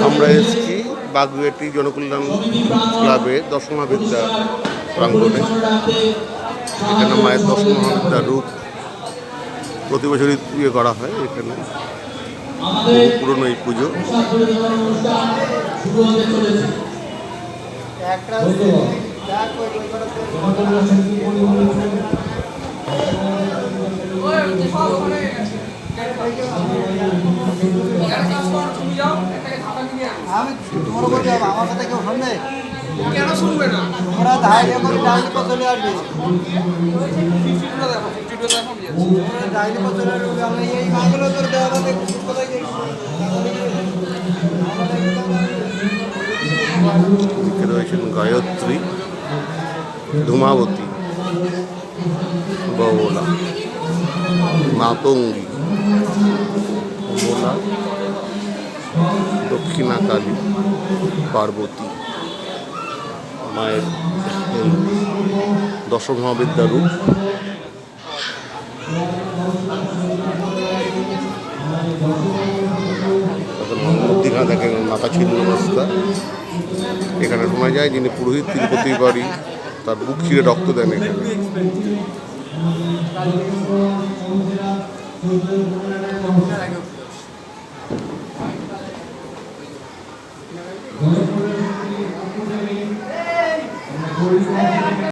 আমরা এসেছি বাগুইআটি জনকল্যাণ ক্লাবে দশম মহাবিদ্যা প্রাঙ্গণে। এখানে মায়ের দশম মহাবিদ্যার রূপ প্রতি বছরই করা হয়। এখানে পুরনো এই পুজো। আমার কথা কেউ শুনবে কেন শুনবে না? তোমরা ধাইর্য করে ডাইনি পথে চলে আসবে। ডাইনি পথে চলে আসবে। আমি এই মাগুলো তোর দেওয়া কোথায় রয়েছেন গায়ত্রী, ধূমাবতী, বওলা, মাতঙ্গী, মোলা, দক্ষিণাকালী, পার্বতী। মায়ের দশম মহাবিদ্যার রূপ। মূর্তিখানা দেখেন মাথা ছিন্ন অবস্থা। এখানে শোনা যায় যিনি পুরোহিত তিনি প্রতিবারই তার বুক ছিঁড়ে রক্ত দেন এখানে।